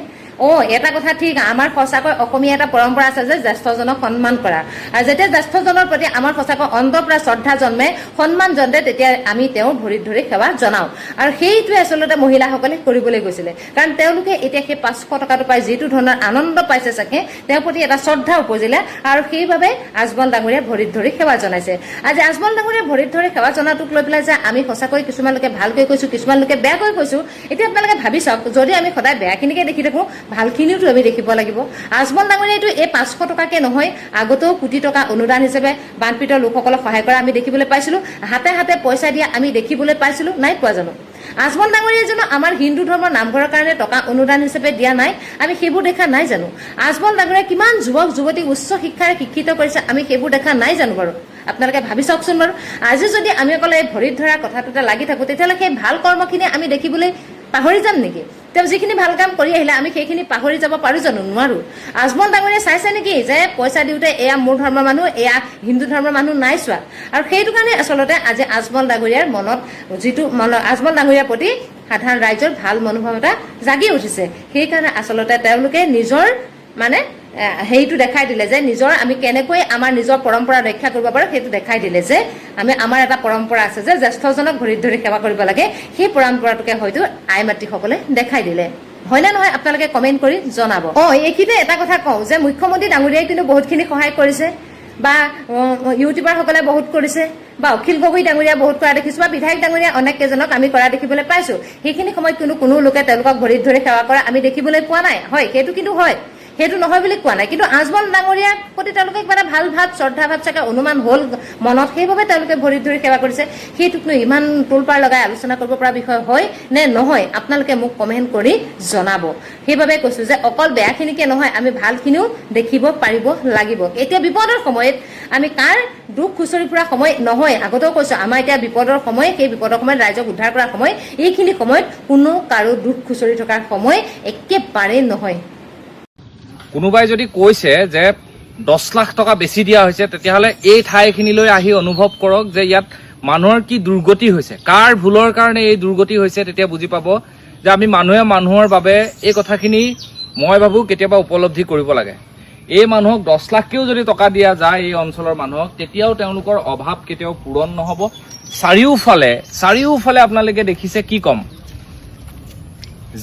এটা কথা ঠিক আমাৰ সঁচাকৈ অসমীয়া এটা পৰম্পৰা আছে যে জ্যেষ্ঠজনক সন্মান কৰা আৰু যেতিয়া জ্যেষ্ঠজনৰ প্ৰতি আমাৰ সঁচাকৈ অন্তৰ পৰা শ্ৰদ্ধা জন্মে সন্মান জন্মে তেতিয়া আমি তেওঁৰ ভৰিত ধৰি সেৱা জনাওঁ আৰু সেইটোৱে আচলতে মহিলাসকলে কৰিবলৈ গৈছিলে কাৰণ তেওঁলোকে এতিয়া সেই 500 টকাটো পাই যিটো ধৰণৰ আনন্দ পাইছে চাগে তেওঁৰ প্ৰতি এটা শ্ৰদ্ধা উপজিলে আৰু সেইবাবে আজমল ডাঙৰীয়া ভৰিত ধৰি সেৱা জনাইছে আজি আজমল ডাঙৰীয়া ভৰিত ধৰি সেৱা জনাটোক লৈ পেলাই যে আমি সঁচাকৈ কিছুমান লোকে ভালকৈ কৈছো কিছুমান লোকে বেয়াকৈ কৈছো এতিয়া আপোনালোকে ভাবি চাওক যদি আমি সদায় বেয়াখিনিকে দেখি থাকো ভালখিনিওতো আমি দেখিব লাগিব আজমল ডাঙৰীয়াইটো এই 500 টকাকে নহয় আগতেও কোটি টকা অনুদান হিচাপে বানপীড়িত লোকসকলক সহায় কৰা আমি দেখিবলৈ পাইছিলো হাতে হাতে পইচা দিয়া আমি দেখিবলৈ পাইছিলো নাই পোৱা জানো আজমল ডাঙৰীয়াই জানো আমাৰ হিন্দু ধৰ্মৰ নামঘৰৰ কাৰণে টকা অনুদান হিচাপে দিয়া নাই আমি সেইবোৰ দেখা নাই জানো আজমল ডাঙৰীয়াই কিমান যুৱক যুৱতীক উচ্চ শিক্ষাৰে শিক্ষিত কৰিছে আমি সেইবোৰ দেখা নাই জানো বাৰু আপোনালোকে ভাবি চাওকচোন বাৰু আজি যদি আমি অকল এই ভৰিত ধৰা কথাটোতে লাগি থাকো তেতিয়াহ'লে সেই ভাল কৰ্মখিনি আমি দেখিবলৈ পাহৰি যাম নেকি তেওঁ যিখিনি ভাল কাম কৰি আহিলে আমি সেইখিনি পাহৰি যাব পাৰো জানো নোৱাৰো আজমল ডাঙৰীয়াই চাইছে নেকি যে পইচা দিওঁতে এয়া মোৰ ধৰ্মৰ মানুহ এয়া হিন্দু ধৰ্মৰ মানুহ নাই চোৱা আৰু সেইটো কাৰণে আচলতে আজি আজমল ডাঙৰীয়াৰ মনত যিটো আজমল ডাঙৰীয়াৰ প্ৰতি সাধাৰণ ৰাইজৰ ভাল মনোভাৱ এটা জাগি উঠিছে সেইকাৰণে আচলতে তেওঁলোকে নিজৰ মানে হেৰিটো দেখাই দিলে যে আমি কেনেকৈ আমাৰ নিজৰ পৰম্পৰা ৰক্ষা কৰিব পাৰোঁ সেইটো দেখাই দিলে যে আমাৰ এটা পৰম্পৰা আছে যে জ্যেষ্ঠজনক ভৰিত ধৰি সেৱা কৰিব লাগে। সেই পৰম্পৰাটোকে হয়তো আই মাতৃসকলে দেখাই দিলে। হয় নে নহয় আপোনালোকে কমেণ্ট কৰি জনাব। এইখিনিতে এটা কথা কওঁ যে মুখ্যমন্ত্ৰী ডাঙৰীয়াই কিন্তু বহুতখিনি সহায় কৰিছে বা ইউটিউবাৰসকলে বহুত কৰিছে বা অখিল গগৈ ডাঙৰীয়া বহুত কৰা দেখিছোঁ বা বিধায়ক ডাঙৰীয়া অনেক কেইজনক আমি কৰা দেখিবলৈ পাইছোঁ। সেইখিনি সময়ত কোনো লোকে তেওঁলোকক ভৰিত ধৰি সেৱা কৰা আমি দেখিবলৈ পোৱা নাই। হয়, সেইটো কিন্তু হয়, সেইটো নহয় বুলি কোৱা নাই। কিন্তু আজমল ডাঙৰীয়াৰ প্ৰতি তেওঁলোকে কিবা এটা ভাল ভাৱ শ্ৰদ্ধা ভাৱ চাগে অনুমান হ'ল মনত, সেইবাবে তেওঁলোকে ভৰিত ধৰি সেৱা কৰিছে। সেইটোকনো ইমান তোলপাৰ লগাই আলোচনা কৰিব পৰা বিষয় হয় নে নহয় আপোনালোকে মোক কমেণ্ট কৰি জনাব। সেইবাবে কৈছোঁ যে অকল বেয়াখিনিকে নহয়, আমি ভালখিনিও দেখিব পাৰিব লাগিব। এতিয়া বিপদৰ সময়ত আমি কাৰ দুখ খুচৰি ফুৰা সময় নহয়। আগতেও কৈছোঁ আমাৰ এতিয়া বিপদৰ সময়, সেই বিপদৰ সময়ত ৰাইজক উদ্ধাৰ কৰাৰ সময়। এইখিনি সময়ত কোনো কাৰো দুখ খুচৰি থকাৰ সময় একেবাৰেই নহয়। কোনোবাই যদি কৈছে যে 10 লাখ টকা বেছি দিয়া হৈছে, তেতিয়াহ'লে এই ঠাইখিনিলৈ আহি অনুভৱ কৰক যে ইয়াত মানুহৰ কি দুৰ্গতি হৈছে, কাৰ ভুলৰ কাৰণে এই দুৰ্গতি হৈছে। তেতিয়া বুজি পাব যে আমি মানুহৰ বাবে এই কথাখিনি মই ভাবোঁ কেতিয়াবা উপলব্ধি কৰিব লাগে। এই মানুহক 10 লাখকেও যদি টকা দিয়া যায় এই অঞ্চলৰ মানুহক, তেতিয়াও তেওঁলোকৰ অভাৱ কেতিয়াও পূৰণ নহ'ব। চাৰিওফালে আপোনালোকে দেখিছে, কি ক'ম,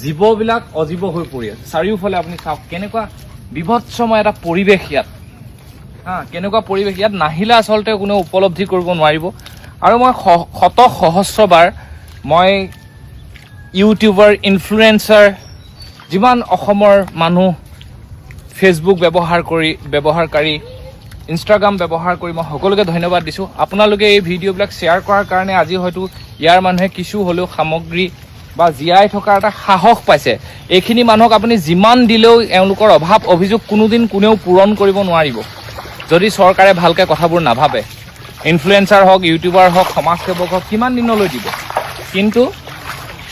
জীৱবিলাক অজীৱ হৈ পৰি আছে। চাৰিওফালে আপুনি চাওক কেনেকুৱা বিভৎসময় এটা পৰিৱেশ ইয়াত, কেনেকুৱা পৰিৱেশ ইয়াত নাহিলে আচলতে কোনেও উপলব্ধি কৰিব নোৱাৰিব। আৰু মই শত সহস্ৰবাৰ মই ইউটিউবাৰ, ইনফ্লুৱেঞ্চাৰ, যিমান অসমৰ মানুহ ফেচবুক ব্যৱহাৰকাৰী, ইনষ্টাগ্ৰাম ব্যৱহাৰ কৰি মই সকলোকে ধন্যবাদ দিছোঁ। আপোনালোকে এই ভিডিঅ'বিলাক শ্বেয়াৰ কৰাৰ কাৰণে আজি হয়তো ইয়াৰ মানুহে কিছু হ'লেও সামগ্ৰী বা জীয়াই থকাৰ এটা সাহস পাইছে। এইখিনি মানুহক আপুনি যিমান দিলেও এওঁলোকৰ অভাৱ অভিযোগ কোনেও পূৰণ কৰিব নোৱাৰিব যদি চৰকাৰে ভালকৈ কথাবোৰ নাভাবে। ইনফ্লুৱেঞ্চাৰ হওক, ইউটিউবাৰ হওক, সমাজসেৱক হওক, কিমান দিনলৈ দিব। কিন্তু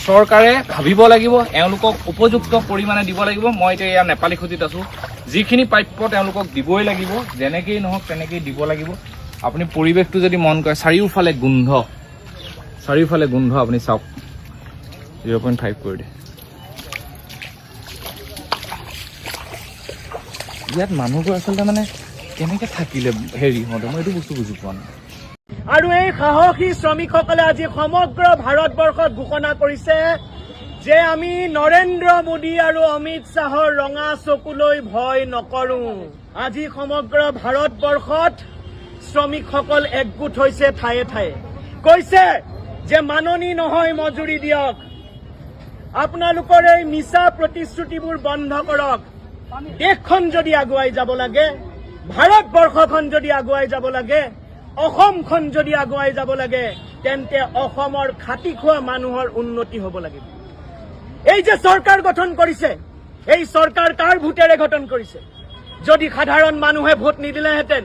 চৰকাৰে ভাবিব লাগিব, এওঁলোকক উপযুক্ত পৰিমাণে দিব লাগিব। মই এতিয়া ইয়াৰ নেপালী খুঁটিত আছোঁ, যিখিনি প্ৰাপ্য তেওঁলোকক দিবই লাগিব, যেনেকেই নহওক তেনেকেই দিব লাগিব। আপুনি পৰিৱেশটো যদি মন কৰে, চাৰিওফালে গোন্ধ আপুনি চাওক। 0.5 কৰি দিয়ে। ইয়াত মানুহবোৰ আচলতে মানে কেনেকৈ থাকিলে হেৰি হওঁতে মই এইটো বস্তু বুজি পোৱা নাই। আৰু এই সাহসী শ্ৰমিকসকলে আজি সমগ্ৰ ভাৰতবৰ্ষত ঘোষণা কৰিছে যে আমি নৰেন্দ্ৰ মোদী আৰু অমিত শ্বাহৰ ৰঙা চকুলৈ ভয় নকৰোঁ। আজি সমগ্ৰ ভাৰতবৰ্ষত শ্ৰমিকসকল একগোট হৈছে ঠায়ে ঠায়ে, কৈছে যে মাননি নহয়, মজুৰি দিয়ক। আপোনালোকৰ এই মিছা প্ৰতিশ্ৰুতিবোৰ বন্ধ কৰক। দেশখন যদি আগুৱাই যাব লাগে, ভাৰতবৰ্ষখন যদি আগুৱাই যাব লাগে, অসমখন যদি আগুৱাই যাব লাগে, তেন্তে অসমৰ খাটি খোৱা মানুহৰ উন্নতি হ'ব লাগিব। এই যে চৰকাৰ গঠন কৰিছে, এই চৰকাৰ কাৰ ভোটেৰে গঠন কৰিছে? যদি সাধাৰণ মানুহে ভোট নিদিলেহেঁতেন,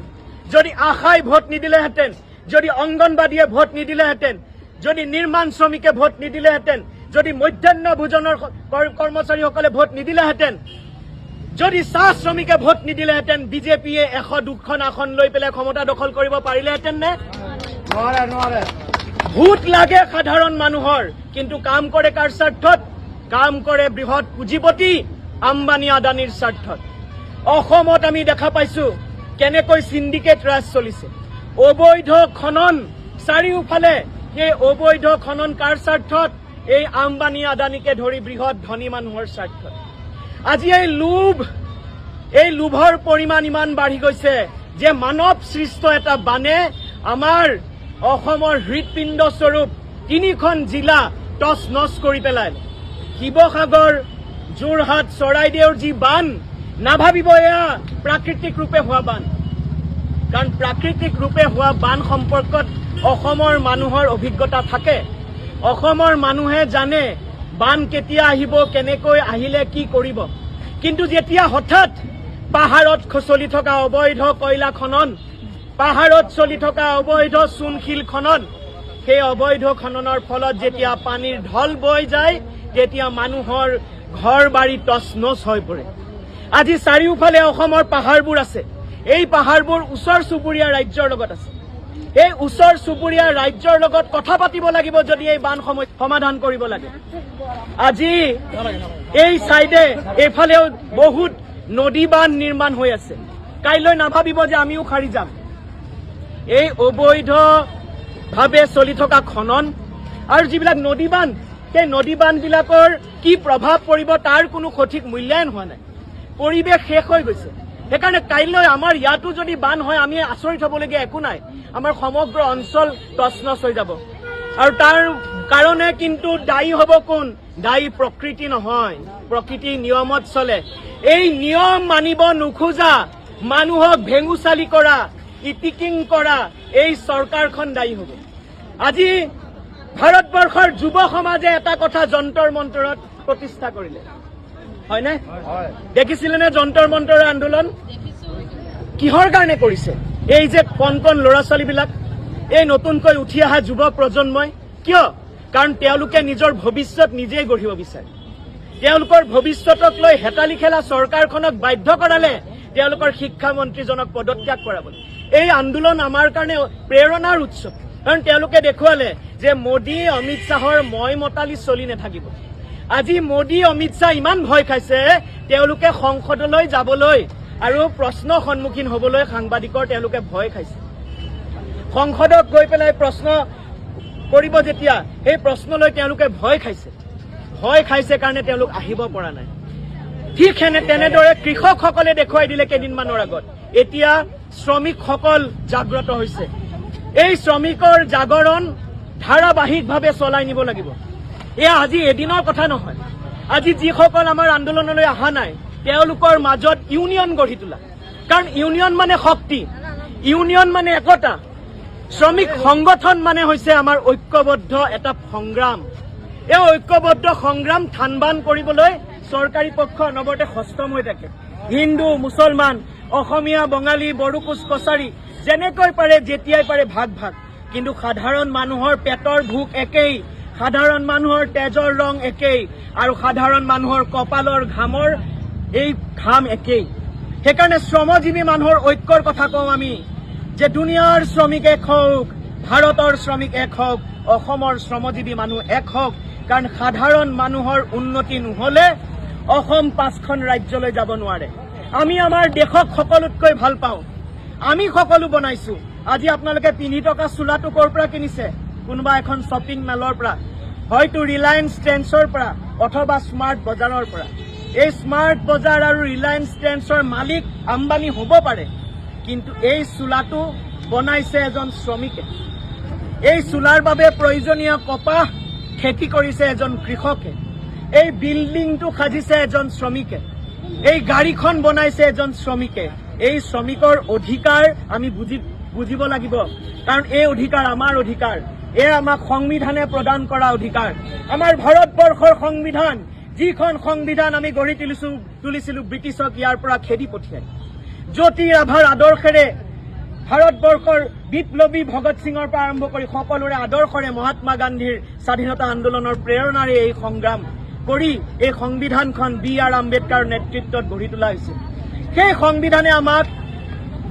যদি আশাই ভোট নিদিলেহেঁতেন, যদি অংগনবাদীয়ে ভোট নিদিলেহেঁতেন, যদি নিৰ্মাণ শ্ৰমিকে ভোট নিদিলেহেঁতেন, যদি মধ্যাহ্ন ভোজনৰ কৰ্মচাৰীসকলে ভোট নিদিলেহেঁতেন, যদি চাহ শ্ৰমিকে ভোট নিদিলেহেঁতেন, বিজেপিয়ে 100-200খন আসন লৈ পেলাই ক্ষমতা দখল কৰিব পাৰিলেহেঁতেন নে? নোৱাৰে। ভোট লাগে সাধাৰণ মানুহৰ, কিন্তু কাম কৰে কাৰ স্বাৰ্থত? কাম কৰে বৃহৎ পুঁজিপতি আম্বানী আদানীৰ স্বাৰ্থত। অসমত আমি দেখা পাইছো কেনেকৈ চিণ্ডিকেট ৰাজ চলিছে, অবৈধ খনন চাৰিওফালে। সেই অবৈধ খনন কাৰ স্বাৰ্থত? এই আম্বানী আদানীকে ধৰি বৃহৎ ধনী মানুহৰ স্বাৰ্থত। আজি এই লোভৰ পৰিমাণ ইমান বাঢ়ি গৈছে যে মানৱ সৃষ্ট এটা বানে আমাৰ অসমৰ হৃদপিণ্ড স্বৰূপ 3খন জিলা টচ নচ কৰি পেলালে। শিৱসাগৰ, যোৰহাট, চৰাইদেউৰ যি বান, নাভাবিব এয়া প্ৰাকৃতিক ৰূপে হোৱা বান। কাৰণ প্ৰাকৃতিক ৰূপে হোৱা বান সম্পৰ্কত অসমৰ মানুহৰ অভিজ্ঞতা থাকে। অসমৰ মানুহে জানে বান কেতিয়া আহিব, কেনেকৈ আহিলে কি কৰিব। কিন্তু যেতিয়া হঠাৎ পাহাৰত চলি থকা অবৈধ কয়লা খনন, পাহাৰত চলি থকা অবৈধ চূণশিল খনন, সেই অবৈধ খননৰ ফলত যেতিয়া পানীৰ ঢল বৈ যায়, তেতিয়া মানুহৰ ঘৰ বাৰী টচ নচ হৈ পৰে। আজি চাৰিওফালে অসমৰ পাহাৰবোৰ আছে। এই পাহাৰবোৰ ওচৰ চুবুৰীয়া ৰাজ্যৰ লগত আছে। এই ওচৰ চুবুৰীয়া ৰাজ্যৰ লগত কথা পাতিব লাগিব যদি এই বান সমস্যা সমাধান কৰিব লাগে। আজি এই চাইডে এইফালেও বহুত নদী বান্ধ নিৰ্মাণ হৈ আছে। কাইলৈ নাভাবিব যে আমিও সাৰি যাম। এই অবৈধভাৱে চলি থকা খনন আৰু যিবিলাক নদী বান্ধ, সেই নদী বান্ধবিলাকৰ কি প্ৰভাৱ পৰিব তাৰ কোনো সঠিক মূল্যায়ন হোৱা নাই। পৰিৱেশ শেষ হৈ গৈছে। সেইকাৰণে কাইলৈ আমাৰ ইয়াতো যদি বান্ধ হয় আমি আচৰিত হ'বলগীয়া একো নাই। আমাৰ সমগ্ৰ অঞ্চল তছনছ হৈ যাব। আৰু তাৰ কাৰণে কিন্তু দায়ী হ'ব কোন? দায়ী প্ৰকৃতি নহয়, প্ৰকৃতিৰ নিয়মত চলে। এই নিয়ম মানিব নোখোজা, মানুহক ভেঙুচালি কৰা, ইটিকিং কৰা এই চৰকাৰখন দায়ী হ'ব। আজি ভাৰতবৰ্ষৰ যুৱ সমাজে এটা কথা যন্তৰ মন্তৰত প্ৰতিষ্ঠা কৰিলে, হয়নে? দেখিছিলেনে যন্তৰ মন্তৰৰ আন্দোলন? কিহৰ কাৰণে কৰিছে? এই যে কণ কণ ল'ৰা ছোৱালীবিলাক, এই নতুনকৈ উঠি অহা যুৱ প্ৰজন্মই, কিয়? কাৰণ তেওঁলোকে নিজৰ ভৱিষ্যত নিজেই গঢ়িব বিচাৰে। তেওঁলোকৰ ভৱিষ্যতক লৈ হেতালি খেলা চৰকাৰখনক বাধ্য কৰালে তেওঁলোকৰ শিক্ষামন্ত্ৰীজনক পদত্যাগ কৰাবলৈ। এই আন্দোলন আমাৰ কাৰণে প্ৰেৰণাৰ উৎস, কাৰণ তেওঁলোকে দেখুৱালে যে মোদী অমিত শ্বাহৰ মই মতালি চলি নাথাকিব। আজি মোদী অমিত শ্বাহ ইমান ভয় খাইছে, তেওঁলোকে সংসদলৈ যাবলৈ আৰু প্ৰশ্ন সন্মুখীন হ'বলৈ সাংবাদিকৰ তেওঁলোকে ভয় খাইছে। সংসদত গৈ পেলাই প্ৰশ্ন কৰিব যেতিয়া, সেই প্ৰশ্নলৈ তেওঁলোকে ভয় খাইছে কাৰণে তেওঁলোক আহিব পৰা নাই। ঠিক তেনেদৰে কৃষকসকলে দেখুৱাই দিলে কেইদিনমানৰ আগত। এতিয়া শ্ৰমিকসকল জাগ্ৰত হৈছে। এই শ্ৰমিকৰ জাগৰণ ধাৰাবাহিকভাৱে চলাই নিব লাগিব। এয়া আজি এদিনৰ কথা নহয়। আজি যিসকল আমাৰ আন্দোলনলৈ অহা নাই তেওঁলোকৰ মাজত ইউনিয়ন গঢ়ি তোলা, কাৰণ ইউনিয়ন মানে শক্তি, ইউনিয়ন মানে একতা। শ্ৰমিক সংগঠন মানে হৈছে আমাৰ ঐক্যবদ্ধ এটা সংগ্ৰাম। এই ঐক্যবদ্ধ সংগ্ৰাম থানবান কৰিবলৈ চৰকাৰী পক্ষ অনবৰতে সষ্টম হৈ থাকে। হিন্দু, মুছলমান, অসমীয়া, বঙালী, বড়ো, কোচ, কছাৰী যেনেকৈ পাৰে যেতিয়াই পাৰে ভাগ ভাগ, কিন্তু সাধাৰণ মানুহৰ পেটৰ ভোক একেই, সাধাৰণ মানুহৰ তেজৰ ৰং একেই, আৰু সাধাৰণ মানুহৰ কপালৰ ঘামৰ এই ঘাম একেই। সেইকাৰণে শ্ৰমজীৱী মানুহৰ ঐক্যৰ কথা কওঁ আমি, যে দুনিয়াৰ শ্ৰমিক এক হওক, ভাৰতৰ শ্ৰমিক এক হওক, অসমৰ শ্ৰমজীৱী মানুহ এক হওক। কাৰণ সাধাৰণ মানুহৰ উন্নতি নহ'লে অসম 5খন ৰাজ্যলৈ যাব নোৱাৰে। আমি আমাৰ দেশক সকলোতকৈ ভাল পাওঁ, আমি সকলো বনাইছো। আজি আপোনালোকে পিন্ধি থকা চোলাটো ক'ৰ পৰা কিনিছে? কোনোবা এখন শ্বপিং মলৰ পৰা, হয়তো ৰিলায়েন্স ট্ৰেণ্ডছৰ পৰা, অথবা স্মাৰ্ট বজাৰৰ পৰা। এই স্মাৰ্ট বজাৰ আৰু ৰিলায়েন্স ট্ৰেণ্ডছৰ মালিক আম্বানী হ'ব পাৰে, কিন্তু এই চোলাটো বনাইছে এজন শ্ৰমিকে। এই চোলাৰ বাবে প্ৰয়োজনীয় কপাহ খেতি কৰিছে এজন কৃষকে। এই বিল্ডিংটো সাজিছে এজন শ্ৰমিকে। এই গাড়ীখন বনাইছে এজন শ্ৰমিকে। এই শ্ৰমিকৰ অধিকাৰ আমি বুজিব লাগিব, কাৰণ এই অধিকাৰ আমাৰ অধিকাৰ। এয়া আমাক সংবিধানে প্ৰদান কৰা অধিকাৰ। আমাৰ ভাৰতবৰ্ষৰ সংবিধান, যিখন সংবিধান আমি গঢ়ি তুলিছিলো ব্ৰিটিছক ইয়াৰ পৰা খেদি পঠিয়াই। জ্যোতি ৰাভাৰ আদৰ্শেৰে, ভাৰতবৰ্ষৰ বিপ্লৱী ভগত সিঙৰ পৰা আৰম্ভ কৰি সকলোৰে আদৰ্শৰে, মহাত্মা গান্ধীৰ স্বাধীনতা আন্দোলনৰ প্ৰেৰণাৰে এই সংগ্ৰাম কৰি এই সংবিধানখন B.R. আম্বেদকাৰ নেতৃত্বত গঢ়ি তোলা হৈছিল। সেই সংবিধানে আমাক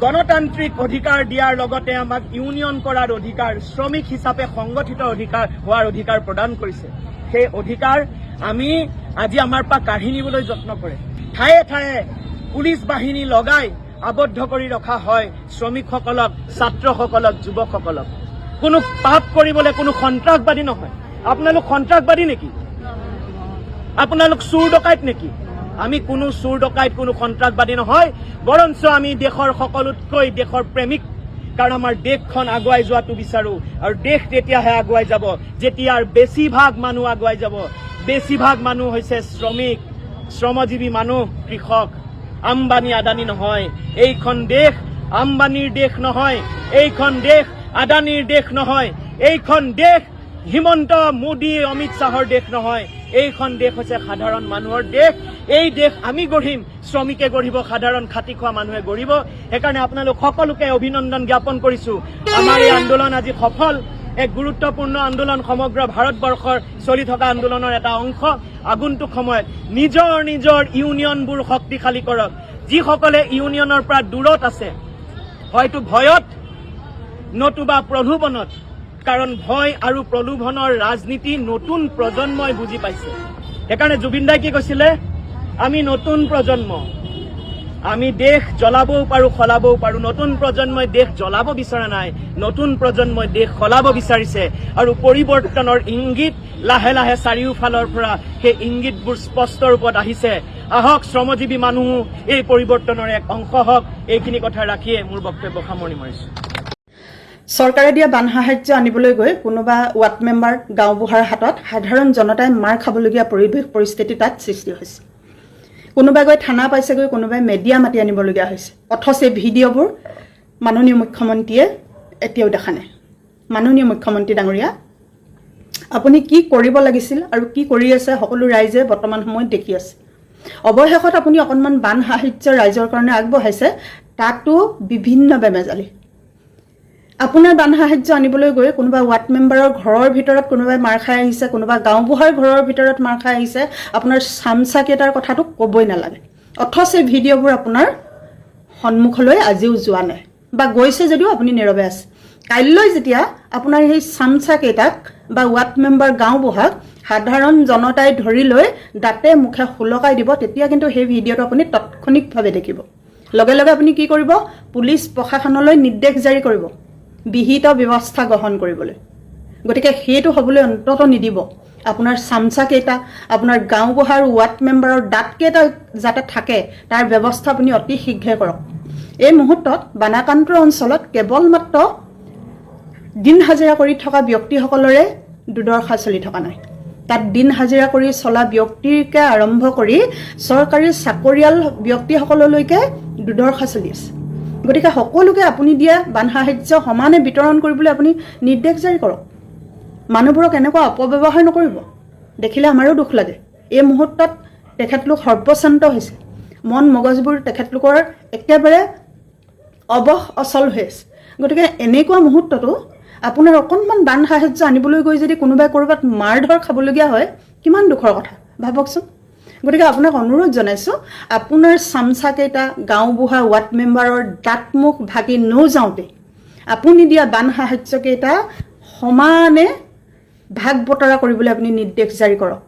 গণতান্ত্ৰিক অধিকাৰ দিয়াৰ লগতে আমাক ইউনিয়ন কৰাৰ অধিকাৰ, শ্ৰমিক হিচাপে সংগঠিত অধিকাৰ হোৱাৰ অধিকাৰ প্ৰদান কৰিছে। সেই অধিকাৰ আমি আজি আমাৰ পৰা কাঢ়ি নিবলৈ যত্ন কৰে। ঠায়ে ঠায়ে পুলিচ বাহিনী লগাই আবদ্ধ কৰি ৰখা হয় শ্ৰমিকসকলক, ছাত্ৰসকলক, যুৱকসকলক। কোনো পাপ কৰিবলৈ কোনো সন্ত্ৰাসবাদী নহয়। আপোনালোক সন্ত্ৰাসবাদী নেকি? আপোনালোক চোৰ ডকাইত নেকি? আমি কোনো চোৰ ডকাইত, কোনো সন্ত্ৰাসবাদী নহয়, বৰঞ্চ আমি দেশৰ সকলোতকৈ দেশৰ প্ৰেমিক। কাৰণ আমাৰ দেশখন আগুৱাই যোৱাটো বিচাৰো, আৰু দেশ তেতিয়াহে আগুৱাই যাব যেতিয়াৰ বেছিভাগ মানুহ আগুৱাই যাব। বেছিভাগ মানুহ হৈছে শ্ৰমিক, শ্ৰমজীৱী মানুহ, কৃষক। আম্বানী আদানী নহয়। এইখন দেশ আম্বানীৰ দেশ নহয়, এইখন দেশ আদানীৰ দেশ নহয়, এইখন দেশ হিমন্ত মোদী অমিত শ্বাহৰ দেশ নহয়। এইখন দেশ হৈছে সাধাৰণ মানুহৰ দেশ। এই দেশ আমি গঢ়িম, শ্ৰমিকে গঢ়িব, সাধাৰণ খাটি খোৱা মানুহে গঢ়িব। সেইকাৰণে আপোনালোক সকলোকে অভিনন্দন জ্ঞাপন কৰিছো। আমাৰ এই আন্দোলন আজি সফল, এক গুৰুত্বপূৰ্ণ আন্দোলন, সমগ্ৰ ভাৰতবৰ্ষৰ চলি থকা আন্দোলনৰ এটা অংশ। আগন্তুক সময়ত নিজৰ নিজৰ ইউনিয়নবোৰ শক্তিশালী কৰক। যিসকলে ইউনিয়নৰ পৰা দূৰত আছে, হয়তো ভয়ত নতুবা প্ৰলোভনত, কাৰণ ভয় আৰু প্ৰলোভনৰ ৰাজনীতি নতুন প্ৰজন্মই বুজি পাইছে। সেইকাৰণে জুবিন দাই কি কৈছিলে? আমি নতুন প্ৰজন্ম, আমি দেশ জ্বলাবও পাৰোঁ, সলাবও পাৰোঁ। নতুন প্ৰজন্মই দেশ জ্বলাব বিচৰা নাই, নতুন প্ৰজন্মই দেশ সলাব বিচাৰিছে। আৰু পৰিৱৰ্তনৰ ইংগিত লাহে লাহে চাৰিওফালৰ পৰা সেই ইংগিতবোৰ স্পষ্ট ৰূপত আহিছে। আহক শ্ৰমজীৱী মানুহো এই পৰিৱৰ্তনৰ এক অংশ হওক। এইখিনি কথা ৰাখিয়ে মোৰ বক্তব্য সামৰণি মাৰিছোঁ। চৰকাৰে দিয়া বান সাহায্য আনিবলৈ গৈ কোনোবা ৱাৰ্ড মেম্বাৰ গাঁওবুঢ়াৰ হাতত সাধাৰণ জনতাই মাৰ খাবলগীয়া পৰিস্থিতি তাত সৃষ্টি হৈছে। কোনোবাই গৈ থানা পাইছেগৈ, কোনোবাই মেডিয়া মাতি আনিবলগীয়া হৈছে। অথচ এই ভিডিঅ'বোৰ মাননীয় মুখ্যমন্ত্ৰীয়ে এতিয়াও দেখা নাই। মাননীয় মুখ্যমন্ত্ৰী ডাঙৰীয়া, আপুনি কি কৰিব লাগিছিল আৰু কি কৰি আছে সকলো ৰাইজে বৰ্তমান সময়ত দেখি আছে। অৱশেষত আপুনি অকণমান বান সাহায্য ৰাইজৰ কাৰণে আগবঢ়াইছে, তাতো বিভিন্ন বেমেজালি। আপোনাৰ বান সাহায্য আনিবলৈ গৈ কোনোবা ৱাৰ্ড মেম্বাৰৰ ঘৰৰ ভিতৰত কোনোবাই মাৰ খাই আহিছে, কোনোবা গাঁওবুঢ়াৰ ঘৰৰ ভিতৰত মাৰ খাই আহিছে। আপোনাৰ চামচাকেইটাৰ কথাটো ক'বই নালাগে। অথচ এই ভিডিঅ'বোৰ আপোনাৰ সন্মুখলৈ আজিও যোৱা নাই, বা গৈছে যদিও আপুনি নীৰৱে আছে। কাইলৈ যেতিয়া আপোনাৰ সেই চামচাকেইটাক বা ৱাৰ্ড মেম্বাৰ গাঁওবুঢ়াক সাধাৰণ জনতাই ধৰি লৈ দাঁতে মুখে সুলকাই দিব, তেতিয়া কিন্তু সেই ভিডিঅ'টো আপুনি তাৎক্ষণিকভাৱে দেখিব। লগে লগে আপুনি কি কৰিব? পুলিচ প্ৰশাসনলৈ নিৰ্দেশ জাৰি কৰিব বিহিত ব্যৱস্থা গ্ৰহণ কৰিবলৈ। গতিকে সেইটো হ'বলৈ অন্তত নিদিব। আপোনাৰ চামচাকেইটা, আপোনাৰ গাঁওবুঢ়া আৰু ৱাৰ্ড মেম্বাৰৰ দাঁতকেইটা যাতে থাকে তাৰ ব্যৱস্থা আপুনি অতি শীঘ্ৰে কৰক। এই মুহূৰ্তত বানাক্ৰান্ত অঞ্চলত কেৱল মাত্ৰ দিন হাজিৰা কৰি থকা ব্যক্তিসকলৰে দুৰ্দশা চলি থকা নাই। তাত দিন হাজিৰা কৰি চলা ব্যক্তিকে আৰম্ভ কৰি চৰকাৰী চাকৰিয়াল ব্যক্তিসকললৈকে দুৰ্দশা চলি আছে। গতিকে সকলোকে আপুনি দিয়া বান সাহায্য সমানে বিতৰণ কৰিবলৈ আপুনি নিৰ্দেশ জাৰি কৰক। মানুহবোৰক এনেকুৱা অপব্যৱহাৰ নকৰিব। দেখিলে আমাৰো দুখ লাগে। এই মুহূৰ্তত তেখেতলোক সৰ্বশান্ত হৈছে, মন মগজবোৰ তেখেতলোকৰ একেবাৰে অচল হৈ আছে। গতিকে এনেকুৱা মুহূৰ্ততো আপোনাৰ অকণমান বান সাহায্য আনিবলৈ গৈ যদি কোনোবাই ক'ৰবাত মাৰ ধৰ খাবলগীয়া হয়, কিমান দুখৰ কথা ভাবকচোন। গতিকে আপোনাক অনুৰোধ জনাইছোঁ, আপোনাৰ চামচাকেইটা গাঁওবুঢ়া ৱাৰ্ড মেম্বাৰৰ দাঁত মুখ ভাগি নৌযাওঁতে আপুনি দিয়া বান সাহায্যকেইটা সমানে ভাগ বতৰা কৰিবলৈ আপুনি নিৰ্দেশ জাৰি কৰক।